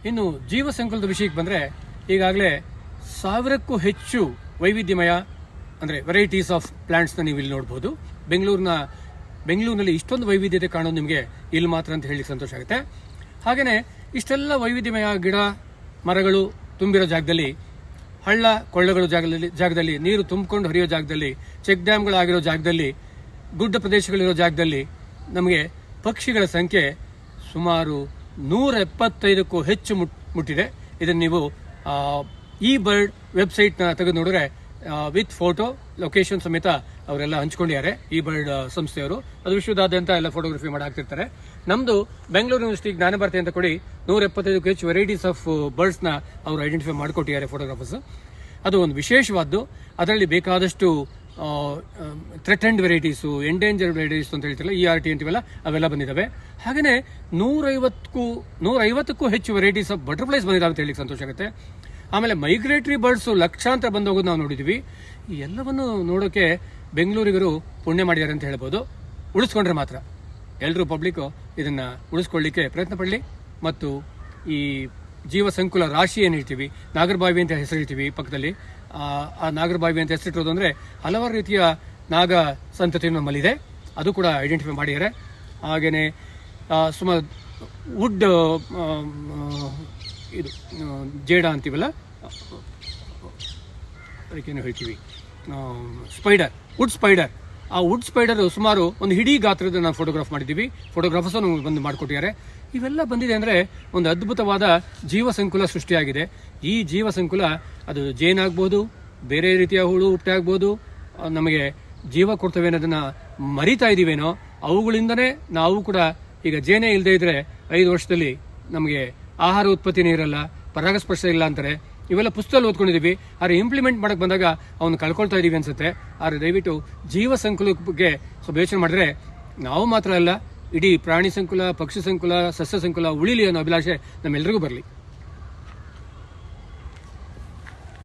ಇನ್ನು ಜೀವ ಸಂಕುಲದ ವಿಷಯಕ್ಕೆ ಬಂದರೆ ಈಗಾಗಲೇ 1000ಕ್ಕೂ ಹೆಚ್ಚು ವೈವಿಧ್ಯಮಯ ಅಂದರೆ ವೆರೈಟೀಸ್ ಆಫ್ ಪ್ಲಾಂಟ್ಸ್ನ ನೀವು ಇಲ್ಲಿ ನೋಡ್ಬೋದು. ಬೆಂಗಳೂರಿನಲ್ಲಿ ಇಷ್ಟೊಂದು ವೈವಿಧ್ಯತೆ ಕಾಣೋದು ನಿಮಗೆ ಇಲ್ಲಿ ಮಾತ್ರ ಅಂತ ಹೇಳಿ ಸಂತೋಷ ಆಗುತ್ತೆ. ಹಾಗೆಯೇ ಇಷ್ಟೆಲ್ಲ ವೈವಿಧ್ಯಮಯ ಗಿಡ ಮರಗಳು ತುಂಬಿರೋ ಜಾಗದಲ್ಲಿ, ಹಳ್ಳ ಕೊಳ್ಳಗಳ ಜಾಗದಲ್ಲಿ, ನೀರು ತುಂಬಿಕೊಂಡು ಹರಿಯೋ ಜಾಗದಲ್ಲಿ, ಚೆಕ್ ಡ್ಯಾಮ್ಗಳಾಗಿರೋ ಜಾಗದಲ್ಲಿ, ಗುಡ್ಡ ಪ್ರದೇಶಗಳಿರೋ ಜಾಗದಲ್ಲಿ ನಮಗೆ ಪಕ್ಷಿಗಳ ಸಂಖ್ಯೆ ಸುಮಾರು 175ಕ್ಕೂ ಹೆಚ್ಚು ಮುಟ್ಟಿದೆ. ಇದನ್ನು ನೀವು ಈ ಬರ್ಡ್ ವೆಬ್ಸೈಟ್ನ ತೆಗೆದು ನೋಡಿದ್ರೆ ವಿತ್ ಫೋಟೋ ಲೊಕೇಶನ್ ಸಮೇತ ಅವರೆಲ್ಲ ಹಂಚ್ಕೊಂಡಿದ್ದಾರೆ. ಈ ಬರ್ಡ್ ಸಂಸ್ಥೆಯವರು ಅದು ವಿಶ್ವದಾದ್ಯಂತ ಎಲ್ಲ ಫೋಟೋಗ್ರಫಿ ಮಾಡಿ ಹಾಕ್ತಿರ್ತಾರೆ. ನಮ್ಮದು ಬೆಂಗಳೂರು ಯೂನಿವರ್ಸಿಟಿ ಜ್ಞಾನ ಭಾರತಿ ಅಂತ ಕೊಡಿ 175ಕ್ಕೂ ಹೆಚ್ಚು ವೆರೈಟೀಸ್ ಆಫ್ ಬರ್ಡ್ಸ್ನ ಅವರು ಐಡೆಂಟಿಫೈ ಮಾಡಿಕೊಟ್ಟಿದ್ದಾರೆ ಫೋಟೋಗ್ರಾಫರ್ಸ್. ಅದು ಒಂದು ವಿಶೇಷವಾದ್ದು. ಅದರಲ್ಲಿ ಬೇಕಾದಷ್ಟು ಥ್ರೆಟೆಂಡ್ ವೆರೈಟೀಸು, ಎಂಡೇಂಜರ್ಡ್ ವೆರೈಟೀಸ್ ಅಂತ ಹೇಳ್ತಿಲ್ಲ, ERT ಅಂತೀವಲ್ಲ, ಅವೆಲ್ಲ ಬಂದಿದ್ದಾವೆ. ಹಾಗೆಯೇ 150ಕ್ಕೂ ಹೆಚ್ಚು ವೆರೈಟೀಸ್ ಆಫ್ ಬಟರ್ಫ್ಲೈಸ್ ಬಂದಿದ್ದಾವೆ ಅಂತ ಹೇಳಿ ಸಂತೋಷ ಆಗುತ್ತೆ. ಆಮೇಲೆ ಮೈಗ್ರೇಟರಿ ಬರ್ಡ್ಸು ಲಕ್ಷಾಂತರ ಬಂದು ಹೋಗೋದು ನಾವು ನೋಡಿದ್ದೀವಿ. ಈ ಎಲ್ಲವನ್ನು ನೋಡೋಕೆ ಬೆಂಗಳೂರಿಗರು ಪುಣ್ಯ ಮಾಡಿದ್ದಾರೆ ಅಂತ ಹೇಳ್ಬೋದು. ಉಳಿಸ್ಕೊಂಡ್ರೆ ಮಾತ್ರ ಎಲ್ಲರೂ ಪಬ್ಲಿಕ್ಕು ಇದನ್ನು ಉಳಿಸ್ಕೊಳ್ಳಿಕ್ಕೆ ಪ್ರಯತ್ನ ಪಡಲಿ. ಮತ್ತು ಈ ಜೀವ ಸಂಕುಲ ರಾಶಿ ಏನು ಹೇಳ್ತೀವಿ, ನಾಗರಬಾವಿ ಅಂತ ಹೆಸರು ಹೇಳ್ತೀವಿ ಪಕ್ಕದಲ್ಲಿ, ಆ ನಾಗರಬಾವಿ ಅಂತ ಹೆಸರಿಟ್ಟಿರೋದು ಅಂದರೆ ಹಲವಾರು ರೀತಿಯ ನಾಗ ಸಂತತಿ ನಮ್ಮಲ್ಲಿದೆ, ಅದು ಕೂಡ ಐಡೆಂಟಿಫೈ ಮಾಡಿದ್ದಾರೆ. ಹಾಗೆಯೇ ಸುಮಾರು ವುಡ್ ಇದು ಜೇಡ ಅಂತೀವಲ್ಲ, ಅದಕ್ಕೇನು ಹೇಳ್ತೀವಿ, ವುಡ್ ಸ್ಪೈಡರ್. ಆ ವುಡ್ ಸ್ಪೈಡರ್ ಸುಮಾರು ಒಂದು ಹಿಡೀ ಗಾತ್ರದ ನಾವು ಫೋಟೋಗ್ರಾಫ್ ಮಾಡಿದ್ದೀವಿ. ಫೋಟೋಗ್ರಾಫರ್ಸ್ ಬಂದು ಮಾಡಿಕೊಟ್ಟಿದ್ದಾರೆ. ಇವೆಲ್ಲ ಬಂದಿದೆ ಅಂದರೆ ಒಂದು ಅದ್ಭುತವಾದ ಜೀವ ಸಂಕುಲ ಸೃಷ್ಟಿಯಾಗಿದೆ. ಈ ಜೀವ ಸಂಕುಲ ಅದು ಜೇನಾಗ್ಬೋದು, ಬೇರೆ ರೀತಿಯ ಹುಳು ಹುಟ್ಟೆ ಆಗ್ಬೋದು, ನಮಗೆ ಜೀವ ಕೊಡ್ತವೆ ಅನ್ನೋದನ್ನು ಮರಿತಾ ಇದ್ದೀವೇನೋ. ಅವುಗಳಿಂದನೇ ನಾವು ಕೂಡ ಈಗ ಜೇನೇ ಇಲ್ಲದೆ ಇದ್ರೆ 5 ವರ್ಷದಲ್ಲಿ ನಮಗೆ ಆಹಾರ ಉತ್ಪತ್ತಿನೇ ಇರಲ್ಲ, ಪರಾಗಸ್ಪರ್ಶ ಇಲ್ಲ ಅಂತಾರೆ. ಇವೆಲ್ಲ ಪುಸ್ತಕದಲ್ಲಿ ಓದ್ಕೊಂಡಿದ್ದೀವಿ. ಆದರೆ ಇಂಪ್ಲಿಮೆಂಟ್ ಮಾಡಕ್ಕೆ ಬಂದಾಗ ಅವನು ಕಳ್ಕೊಳ್ತಾ ಇದ್ದೀವಿ ಅನ್ಸುತ್ತೆ. ಆದರೆ ದಯವಿಟ್ಟು ಜೀವ ಸಂಕುಲ ಬಗ್ಗೆ ಸ್ವಲ್ಪ ಯೋಚನೆ ಮಾಡಿದ್ರೆ ನಾವು ಮಾತ್ರ ಅಲ್ಲ, ಇಡೀ ಪ್ರಾಣಿ ಸಂಕುಲ, ಪಕ್ಷಿ ಸಂಕುಲ, ಸಸ್ಯ ಸಂಕುಲ ಉಳಿಲಿ ಅನ್ನೋ ಅಭಿಲಾಷೆ ನಮ್ಮೆಲ್ಲರಿಗೂ ಬರಲಿ.